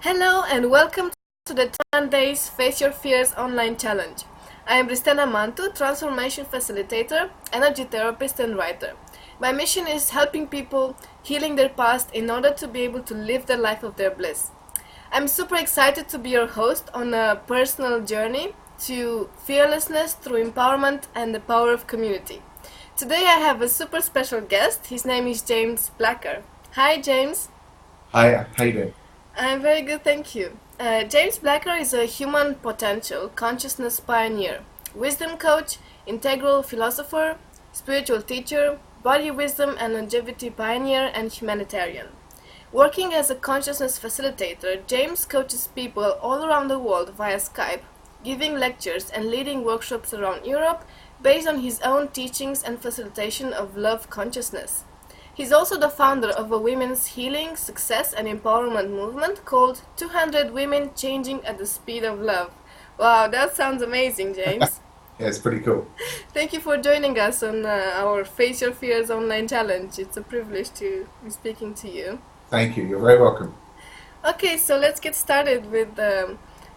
Hello and welcome to the 10 Days Face Your Fears online challenge. I am Bristena transformation facilitator, energy therapist and writer. My mission is helping people healing their past in order to be able to live the life of their bliss. I'm super excited to be your host on a personal journey to fearlessness through empowerment and the power of community. Today I have a super special guest. His name is James Blacker. Hi James. Hi, how you doing? I'm very good, thank you. James Blacker is a human potential consciousness pioneer, wisdom coach, integral philosopher, spiritual teacher, body wisdom and longevity pioneer, and humanitarian. Working as a consciousness facilitator, James coaches people all around the world via Skype, giving lectures and leading workshops around Europe based on his own teachings and facilitation of love consciousness. He's also the founder of a women's healing, success and empowerment movement called 200 Women Changing at the Speed of Love. Wow, that sounds amazing, James. Yeah, it's pretty cool. Thank you for joining us on our Face Your Fears online challenge. It's a privilege to be speaking to you. Thank you. You're very welcome. Okay, so let's get started with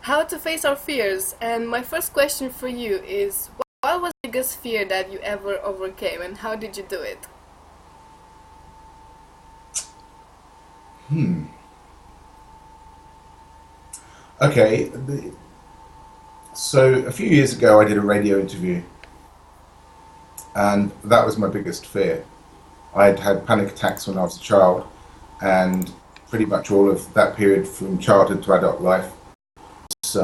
how to face our fears. And my first question for you is, what was the biggest fear that you ever overcame and how did you do it? Okay, so a few years ago I did a radio interview, and that was my biggest fear. I had had panic attacks when I was a child, and pretty much all of that period from childhood to adult life was,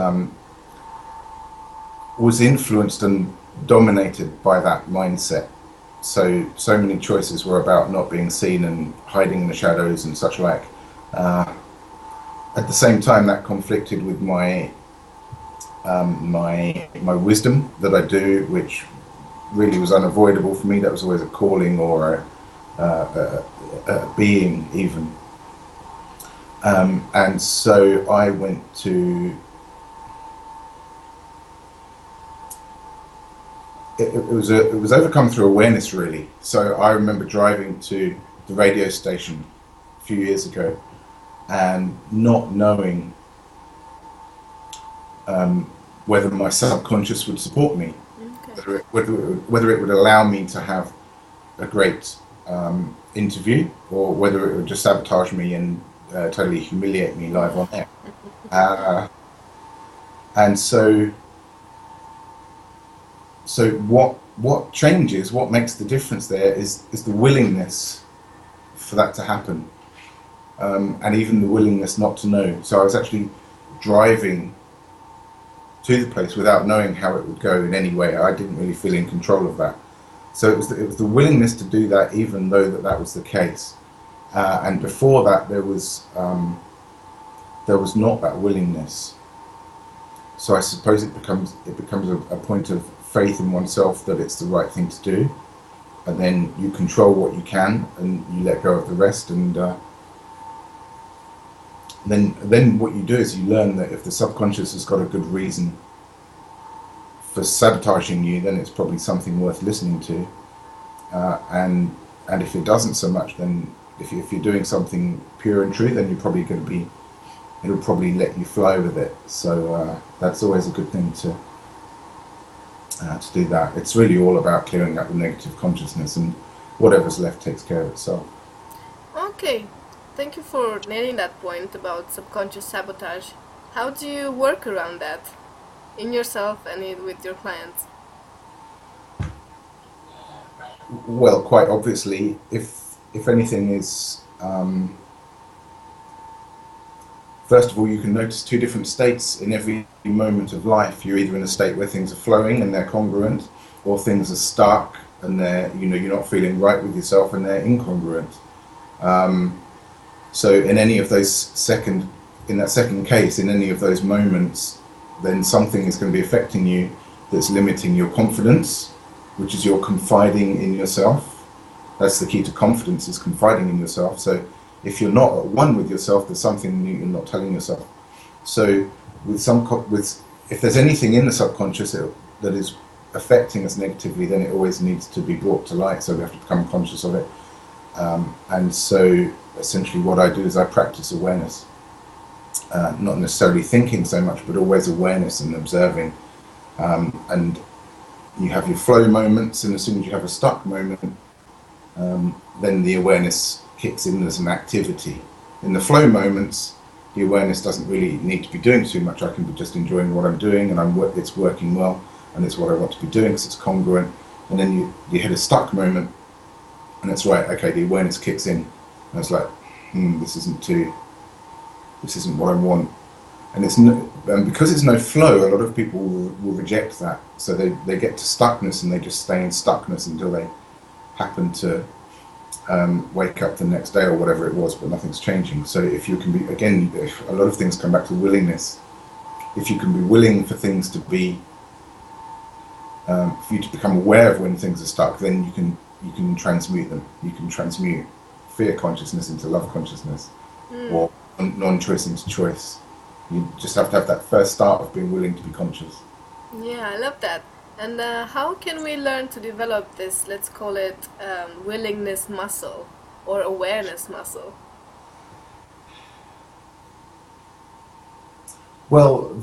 was influenced and dominated by that mindset. So many choices were about not being seen and hiding in the shadows and such like. Uh, at the same time, that conflicted with my wisdom that I do, which really was unavoidable for me. That was always a calling or a being even. And so I went to. It was overcome through awareness, really. So I remember driving to the radio station a few years ago and not knowing whether my subconscious would support me, Okay. whether it would allow me to have a great interview, or whether it would just sabotage me and totally humiliate me live on air. Uh, and so what changes, what makes the difference there is the willingness for that to happen, and even the willingness not to know. So I was actually driving to the place without knowing how it would go in any way. I didn't really feel in control of that. So it was the willingness to do that, even though that was the case. And before that, there was not that willingness. So I suppose it becomes a point of faith in oneself that it's the right thing to do, and then you control what you can and you let go of the rest. And then what you do is you learn that if the subconscious has got a good reason for sabotaging you, then it's probably something worth listening to. And if it doesn't so much, then if you're doing something pure and true, then you're probably going to be. It'll probably let you fly with it. So that's always a good thing to do that. It's really all about clearing up the negative consciousness, and whatever's left takes care of itself. Okay, thank you for nailing that point about subconscious sabotage. How do you work around that in yourself and with your clients? Well, quite obviously, if anything is, first of all, you can notice two different states in every moment of life. You're either in a state where things are flowing and they're congruent, or things are stuck and you're not feeling right with yourself and they're incongruent. So in that second case, in any of those moments, then something is going to be affecting you that's limiting your confidence, which is you're confiding in yourself. That's the key to confidence, is confiding in yourself. So if you're not at one with yourself, there's something you're not telling yourself. So if there's anything in the subconscious that is affecting us negatively, then it always needs to be brought to light. So we have to become conscious of it. And so essentially what I do is I practice awareness. not necessarily thinking so much, but always awareness and observing. And you have your flow moments, and as soon as you have a stuck moment, then the awareness kicks in as an activity. In the flow moments, the awareness doesn't really need to be doing too much. I can be just enjoying what I'm doing, and it's working well, and it's what I want to be doing because it's congruent. And then you hit a stuck moment, and it's right. Okay, the awareness kicks in, and it's like, this isn't what I want. And and because it's no flow, a lot of people will reject that. So they get to stuckness, and they just stay in stuckness until they happen to wake up the next day or whatever it was, but nothing's changing. So if you can be, again, if a lot of things come back to willingness. If you can be willing for things to be, for you to become aware of when things are stuck, then you can transmute them. You can transmute fear consciousness into love consciousness, or non-choice into choice. You just have to have that first start of being willing to be conscious. Yeah, I love that. And how can we learn to develop this, let's call it willingness muscle or awareness muscle? Well,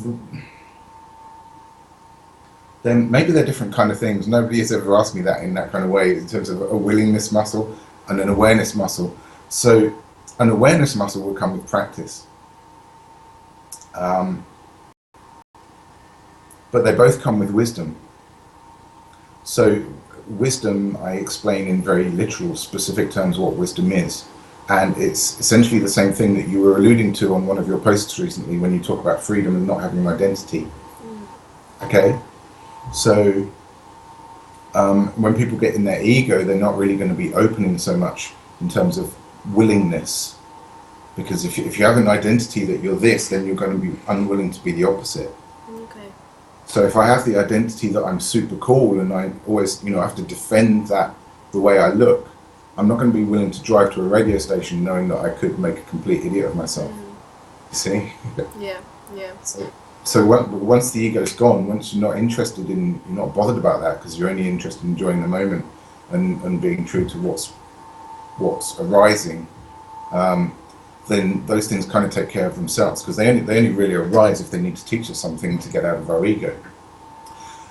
then maybe they're different kind of things. Nobody has ever asked me that in that kind of way, in terms of a willingness muscle and an awareness muscle. So an awareness muscle will come with practice. But they both come with wisdom. So wisdom, I explain in very literal, specific terms what wisdom is. And it's essentially the same thing that you were alluding to on one of your posts recently when you talk about freedom and not having an identity. Okay? So when people get in their ego, they're not really going to be opening so much in terms of willingness. Because if you have an identity that you're this, then you're going to be unwilling to be the opposite. Okay. So if I have the identity that I'm super cool and I always, have to defend that the way I look, I'm not going to be willing to drive to a radio station knowing that I could make a complete idiot of myself. You see? Yeah. So once the ego's gone, once you're not interested in, you're not bothered about that because you're only interested in enjoying the moment and being true to what's arising, then those things kind of take care of themselves because they only really arise if they need to teach us something to get out of our ego.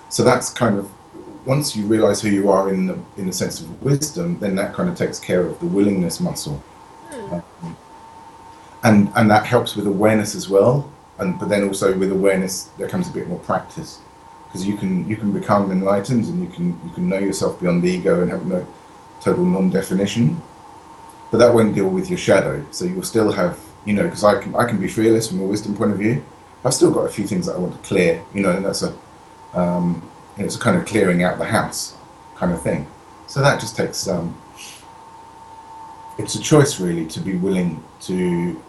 So that's kind of, once you realize who you are in the sense of wisdom, then that kind of takes care of the willingness muscle. And that helps with awareness as well. But then also with awareness there comes a bit more practice because you can become enlightened and you can know yourself beyond the ego and have no total non-definition. But that won't deal with your shadow. So you'll still have, because I can be fearless from a wisdom point of view. I've still got a few things that I want to clear, and that's it's a kind of clearing out the house kind of thing. So that just takes, it's a choice really to be willing to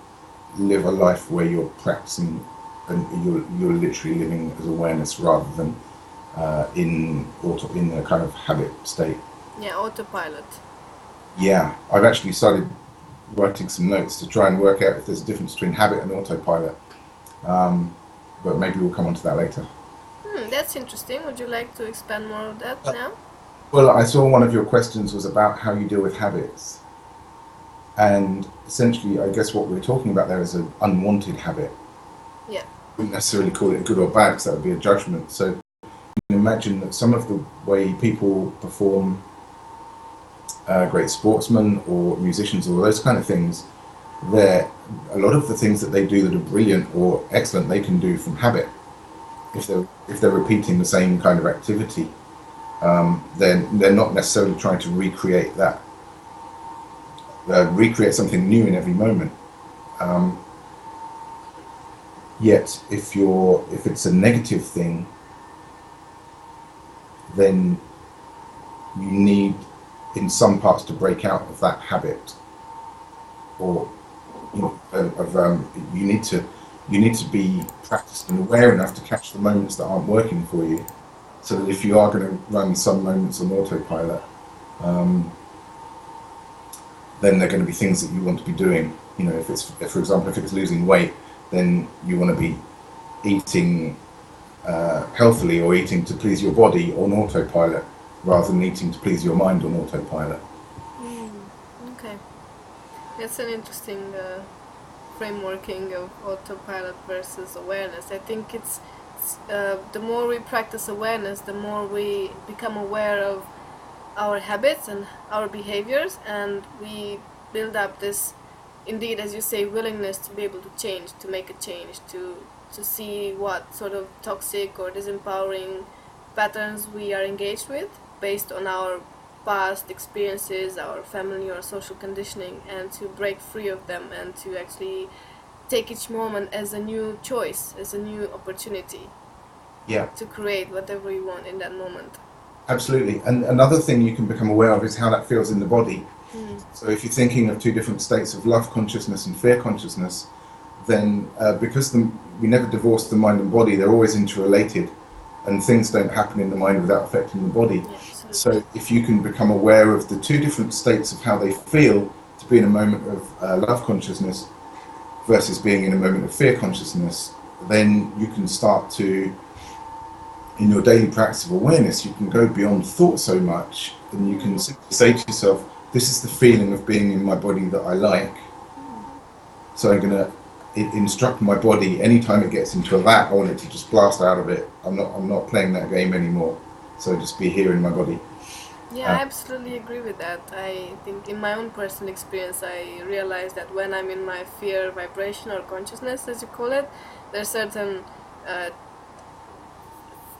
live a life where you're practicing and you're literally living as awareness rather than in a kind of habit state. Yeah, autopilot. Yeah, I've actually started writing some notes to try and work out if there's a difference between habit and autopilot. But maybe we'll come on to that later. That's interesting. Would you like to expand more on that now? Well, I saw one of your questions was about how you deal with habits. And essentially, I guess what we're talking about there is an unwanted habit. Yeah. I wouldn't necessarily call it good or bad because that would be a judgment. So you can imagine that some of the way people perform, great sportsmen or musicians or those kind of things, a lot of the things that they do that are brilliant or excellent, they can do from habit. If they're repeating the same kind of activity, then they're not necessarily trying to recreate that. Recreate something new in every moment. Yet, if it's a negative thing, then you need, in some parts, to break out of that habit, or you need to be practiced and aware enough to catch the moments that aren't working for you, so that if you are going to run some moments on autopilot, then they're going to be things that you want to be doing. For example, if it's losing weight, then you want to be eating healthily or eating to please your body on autopilot, rather than eating to please your mind on autopilot. Okay, that's an interesting frameworking of autopilot versus awareness. I think the more we practice awareness, the more we become aware of our habits and our behaviors, and we build up this, indeed, as you say, willingness to be able to change, to make a change, to see what sort of toxic or disempowering patterns we are engaged with based on our past experiences, our family or social conditioning, and to break free of them and to actually take each moment as a new choice, as a new opportunity Yeah, to create whatever you want in that moment. absolutely. And another thing you can become aware of is how that feels in the body. Mm. So if you're thinking of two different states of love consciousness and fear consciousness, then because we never divorce the mind and body, they're always interrelated, and things don't happen in the mind without affecting the body. Yeah, So if you can become aware of the two different states of how they feel to be in a moment of love consciousness versus being in a moment of fear consciousness, then you can start to, in your daily practice of awareness, you can go beyond thought so much, and you can simply say to yourself, this is the feeling of being in my body that I like. So I'm going to instruct my body, anytime it gets into a vat, I want it to just blast out of it. I'm not playing that game anymore. So just be here in my body. Yeah, I absolutely agree with that. I think in my own personal experience, I realized that when I'm in my fear vibration or consciousness, as you call it, there's certain uh,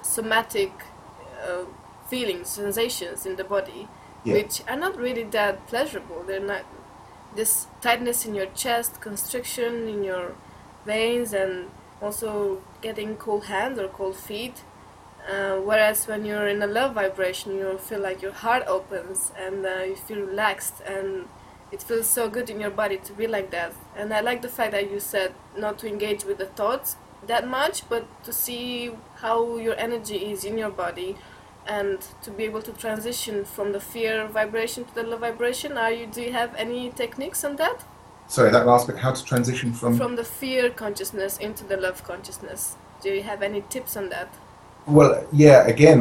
somatic uh, feelings, sensations in the body, Yeah. which are not really that pleasurable. They're not this tightness in your chest, constriction in your veins, and also getting cold hands or cold feet. Whereas when you're in a love vibration, you feel like your heart opens and you feel relaxed, and it feels so good in your body to be like that. And I like the fact that you said not to engage with the thoughts that much, but to see how your energy is in your body and to be able to transition from the fear vibration to the love vibration. Do you have any techniques on that? Sorry, that last bit, how to transition From the fear consciousness into the love consciousness. Do you have any tips on that? Well, yeah, again,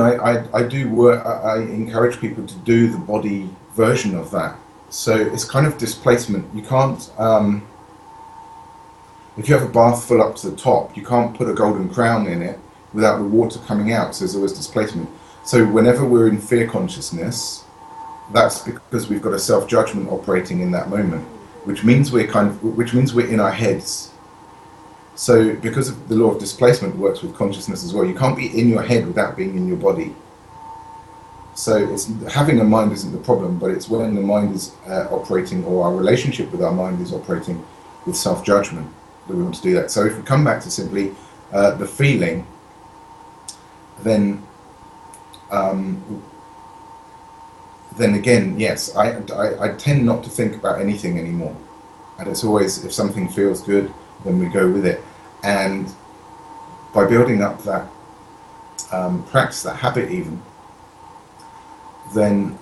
I do work, I encourage people to do the body version of that. So it's kind of displacement. You can't, if you have a bath full up to the top, you can't put a golden crown in it without the water coming out, so there's always displacement. So whenever we're in fear consciousness, that's because we've got a self-judgment operating in that moment, which means we're in our heads. So because of the law of displacement works with consciousness as well, you can't be in your head without being in your body. So having a mind isn't the problem, but it's when the mind is operating, or our relationship with our mind is operating with self-judgment, that we want to do that. So if we come back to simply the feeling, then again, yes, I tend not to think about anything anymore. And it's always, if something feels good, then we go with it. And by building up that practice, that habit even, then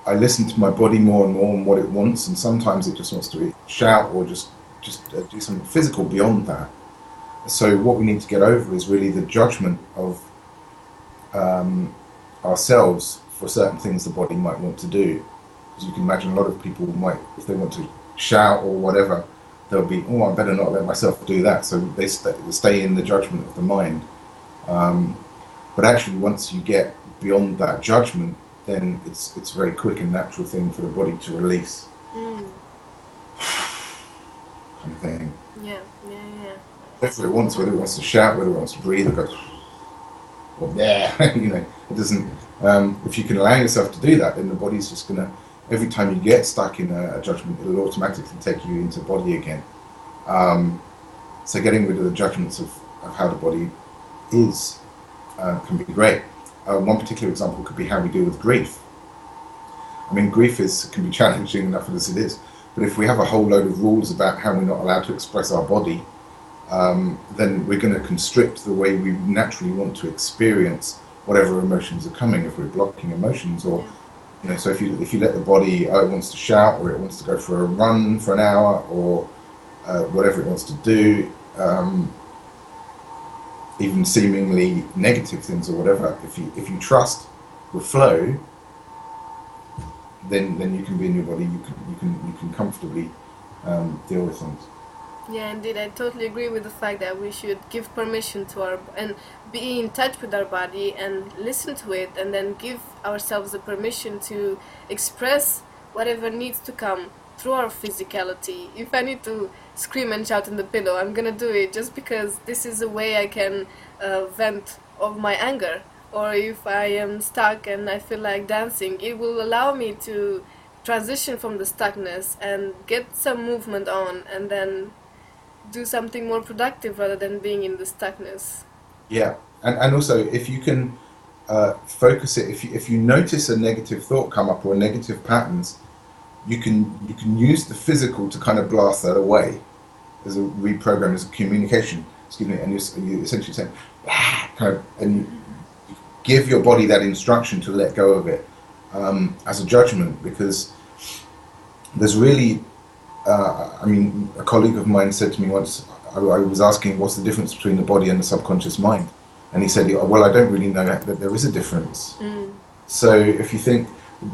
I listen to my body more and more and what it wants, and sometimes it just wants to shout or just do something physical beyond that. So what we need to get over is really the judgment of ourselves for certain things the body might want to do. Because you can imagine a lot of people might, if they want to shout or whatever, they'll be, oh, I better not let myself do that. So they stay in the judgment of the mind. But actually, once you get beyond that judgment, then it's a very quick and natural thing for the body to release. Kind of thing. Yeah. Whatever it wants, whether it wants to shout, whether it wants to breathe, or go, or yeah, you know, it doesn't. If you can allow yourself to do that, then the body's just gonna. Every time you get stuck in a judgment, it'll automatically take you into body again. So getting rid of the judgments of how the body is can be great. One particular example could be how we deal with grief. I mean, grief can be challenging enough as it is, but if we have a whole load of rules about how we're not allowed to express our body, then we're going to constrict the way we naturally want to experience whatever emotions are coming. If we're blocking emotions, or you know, so if you let the body, it wants to shout, or it wants to go for a run for an hour, or whatever it wants to do, even seemingly negative things or whatever. If you trust the flow, then you can be in your body. You can comfortably deal with things. Yeah, indeed, I totally agree with the fact that we should give permission to our and be in touch with our body and listen to it, and then give ourselves the permission to express whatever needs to come through our physicality. If I need to scream and shout in the pillow, I'm gonna do it just because this is a way I can vent of my anger. Or if I am stuck and I feel like dancing, it will allow me to transition from the stuckness and get some movement on, and then do something more productive rather than being in the stuckness. Yeah, and also if you can focus it, if you notice a negative thought come up or negative patterns, you can use the physical to kind of blast that away as a reprogram, as a communication. Excuse me, and you essentially say, "Ah," kind of, and you give your body that instruction to let go of it as a judgment, because there's really, I mean, a colleague of mine said to me once, I was asking what's the difference between the body and the subconscious mind, and he said, well, I don't really know that there is a difference. So if you think,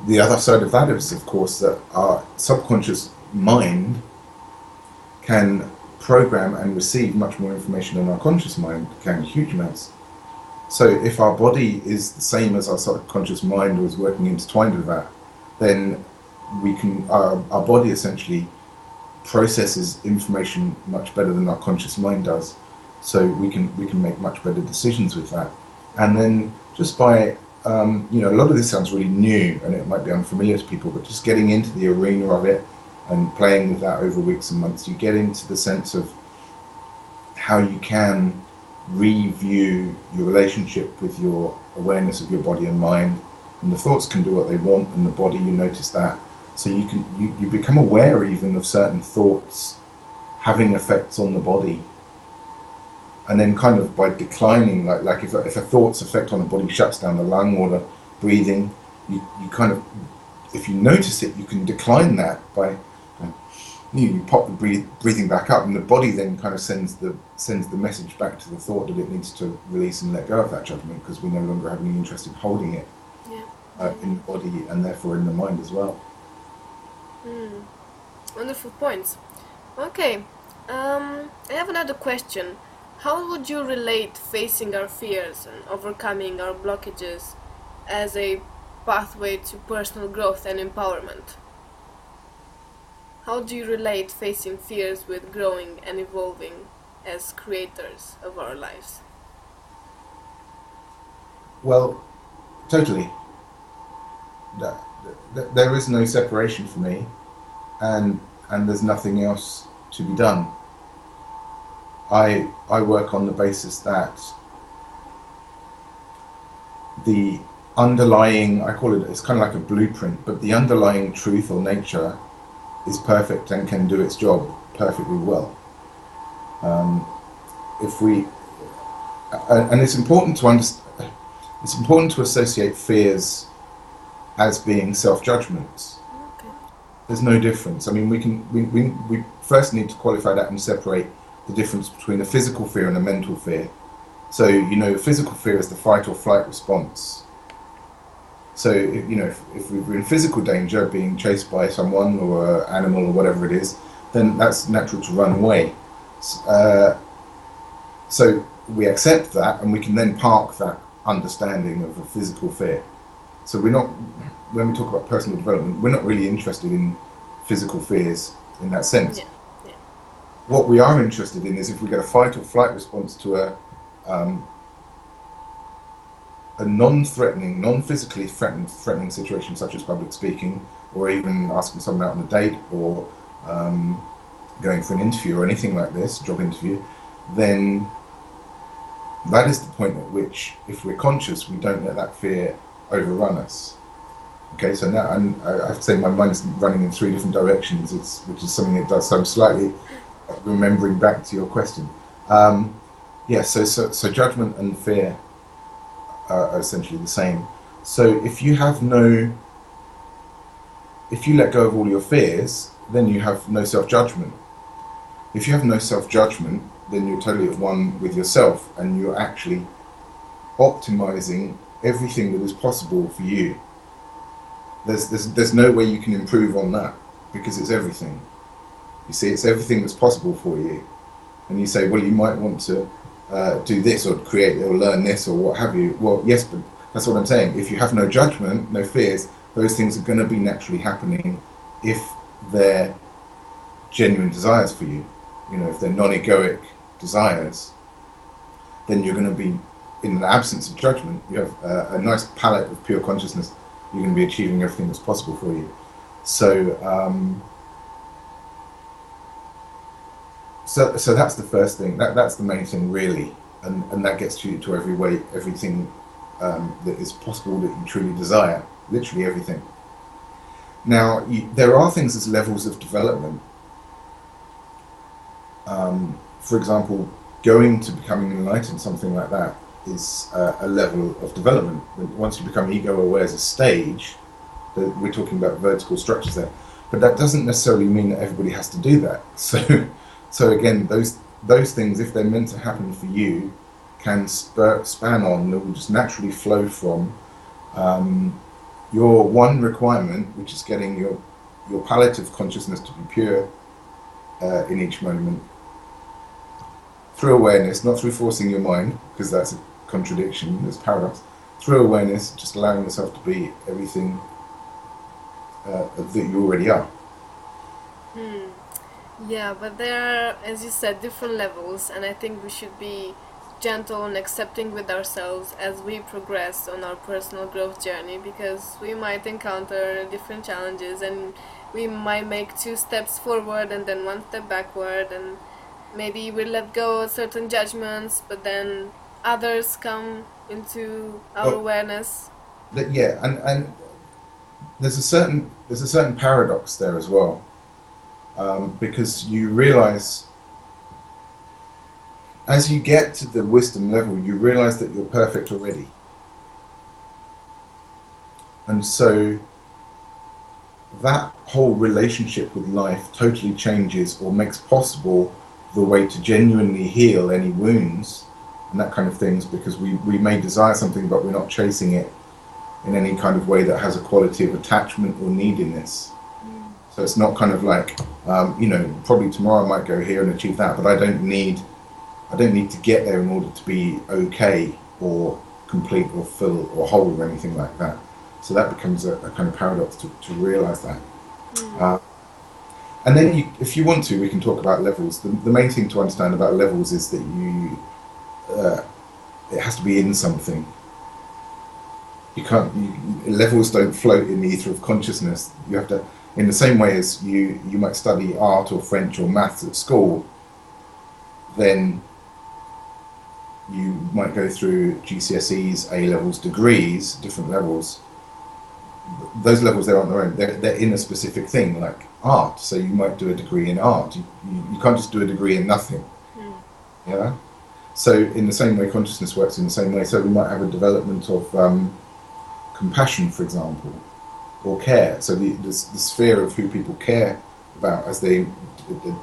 the other side of that is, of course, that our subconscious mind can program and receive much more information than our conscious mind can, huge amounts. So if our body is the same as our subconscious mind, or is working intertwined with that, then we can, our body essentially processes information much better than our conscious mind does. So we can make much better decisions with that. And then just by a lot of this sounds really new and it might be unfamiliar to people, but just getting into the arena of it and playing with that over weeks and months, you get into the sense of how you can review your relationship with your awareness of your body and mind. And the thoughts can do what they want, and the body, you notice that. So you become aware even of certain thoughts having effects on the body. And then kind of by declining, like if a thought's effect on the body shuts down the lung or the breathing, you kind of, if you notice it, you can decline that by you pop the breathing back up, and the body then kind of sends the message back to the thought that it needs to release and let go of that judgment, because we no longer have any interest in holding it in the body and therefore in the mind as well. Wonderful points. Okay, I have another question. How would you relate facing our fears and overcoming our blockages as a pathway to personal growth and empowerment? How do you relate facing fears with growing and evolving as creators of our lives? Well, totally. There is no separation for me, and there's nothing else to be done. I work on the basis that the underlying, I call it, it's kind of like a blueprint, but the underlying truth or nature is perfect and can do its job perfectly well. And it's important to understand, it's important to associate fears as being self-judgments. Okay. There's no difference. I mean, we first need to qualify that and separate the difference between a physical fear and a mental fear. So, physical fear is the fight or flight response. So, if we're in physical danger, being chased by someone or an animal or whatever it is, then that's natural to run away. So we accept that, and we can then park that understanding of a physical fear. So when we talk about personal development, we're not really interested in physical fears in that sense. Yeah. What we are interested in is if we get a fight or flight response to a non-threatening, non-physically threatening situation, such as public speaking, or even asking someone out on a date, or going for an interview or anything like this, job interview, then that is the point at which, if we're conscious, we don't let that fear overrun us. Okay, so now I have to say my mind is running in three different directions, which is something it does. So I'm slightly remembering back to your question. So judgment and fear are essentially the same. So if you let go of all your fears, then you have no self-judgment. If you have no self-judgment, then you're totally at one with yourself, and you're actually optimizing everything that is possible for you. There's no way you can improve on that, because it's everything. You see, it's everything that's possible for you. And you say, well, you might want to do this or create or learn this or what have you. Well, yes, but that's what I'm saying. If you have no judgment, no fears, those things are going to be naturally happening if they're genuine desires for you. You know, if they're non-egoic desires, then you're going to be, in the absence of judgment, you have a nice palette of pure consciousness. You're going to be achieving everything that's possible for you. So, so that's the first thing. That's the main thing, really, and that gets you to everything that is possible that you truly desire. Literally everything. Now, there are things as levels of development. For example, going to becoming enlightened, something like that, is a level of development. Once you become ego-aware as a stage, we're talking about vertical structures there, but that doesn't necessarily mean that everybody has to do that. So again, those things, if they're meant to happen for you, can span on, that will just naturally flow from your one requirement, which is getting your palette of consciousness to be pure in each moment, through awareness, not through forcing your mind, because that's a contradiction, there's paradox, through awareness, just allowing yourself to be everything that you already are. Yeah, but there are, as you said, different levels, and I think we should be gentle and accepting with ourselves as we progress on our personal growth journey, because we might encounter different challenges and we might make 2 steps forward and then 1 step backward, and maybe we let go of certain judgments, but then others come into our awareness. Yeah, and there's a certain paradox there as well, because you realize, as you get to the wisdom level, you realize that you're perfect already, and so that whole relationship with life totally changes or makes possible the way to genuinely heal any wounds and that kind of things, because we may desire something but we're not chasing it in any kind of way that has a quality of attachment or neediness. So it's not kind of like, you know, probably tomorrow I might go here and achieve that, but I don't need to get there in order to be okay or complete or full or whole or anything like that. So that becomes a kind of paradox to realize that. And then if you want to, we can talk about levels. The main thing to understand about levels is that it has to be in something. Levels don't float in the ether of consciousness. You have to, in the same way as you might study art or French or maths at school, then you might go through GCSEs, A-levels, degrees, different levels. Those levels, they're on their own. They're in a specific thing, like art. So you might do a degree in art. You can't just do a degree in nothing. Yeah. So in the same way, consciousness works in the same way. So we might have a development of compassion, for example, or care. So the sphere of who people care about as they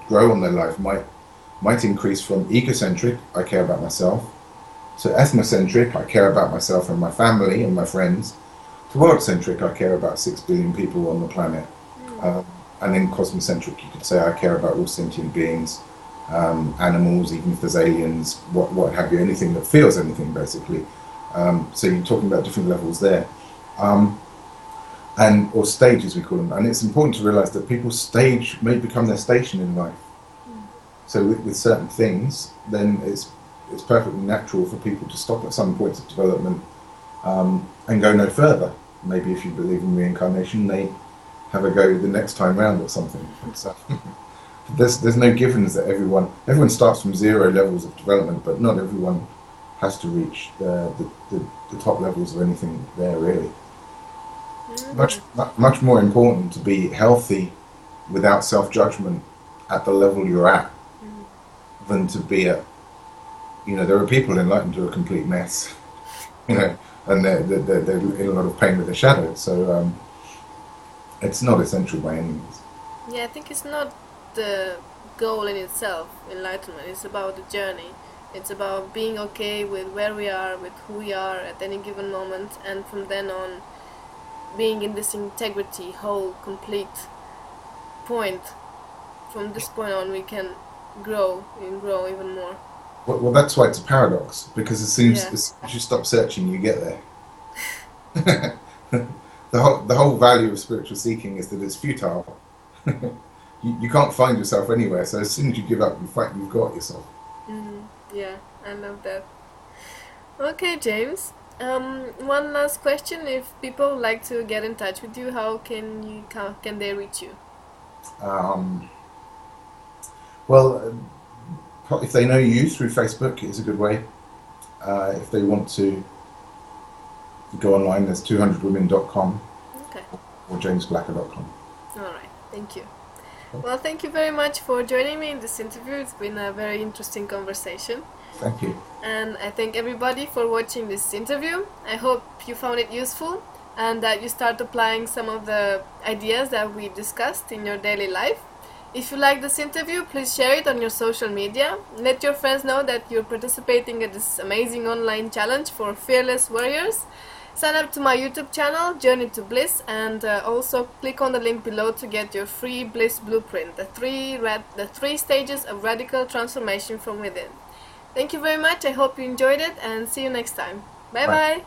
grow on their life might increase from egocentric, I care about myself, to ethnocentric, I care about myself and my family and my friends, to world-centric, I care about 6 billion people on the planet, and then cosmocentric, you could say I care about all sentient beings, animals, even if there's aliens, what have you, anything that feels anything, basically. So you're talking about different levels there, or stages, we call them. And it's important to realize that people's stage may become their station in life. So with certain things, then it's perfectly natural for people to stop at some points of development and go no further. Maybe if you believe in reincarnation, they have a go the next time round or something. There's no givens that everyone starts from 0 levels of development, but not everyone has to reach the top levels of anything there, really. Much more important to be healthy without self-judgment at the level you're at than to be at, you know, there are people enlightened who are a complete mess, you know, and they're in a lot of pain with the shadow. So it's not essential by any means. Yeah, I think it's not the goal in itself, enlightenment. It's about the journey. It's about being okay with where we are, with who we are at any given moment, and from then on being in this integrity, whole, complete point. from this point on we can grow and grow even more. Well, that's why it's a paradox, because as soon Yeah. as you stop searching, you get there. The whole value of spiritual seeking is that it's futile. You can't find yourself anywhere, so as soon as you give up, you've got yourself. Yeah, I love that. Okay, James. One last question: if people like to get in touch with you, how can they reach you? Um, well, if they know you through Facebook, it's a good way. If they want to go online, there's 200women.com Okay. or jamesblacker.com. All right. Thank you. Well, thank you very much for joining me in this interview. It's been a very interesting conversation. Thank you. And I thank everybody for watching this interview. I hope you found it useful and that you start applying some of the ideas that we discussed in your daily life. If you like this interview, please share it on your social media. Let your friends know that you're participating in this amazing online challenge for fearless warriors. Sign up to my YouTube channel, Journey to Bliss, and also click on the link below to get your free Bliss Blueprint, the three stages of radical transformation from within. Thank you very much. I hope you enjoyed it, and see you next time. Bye Bye. bye.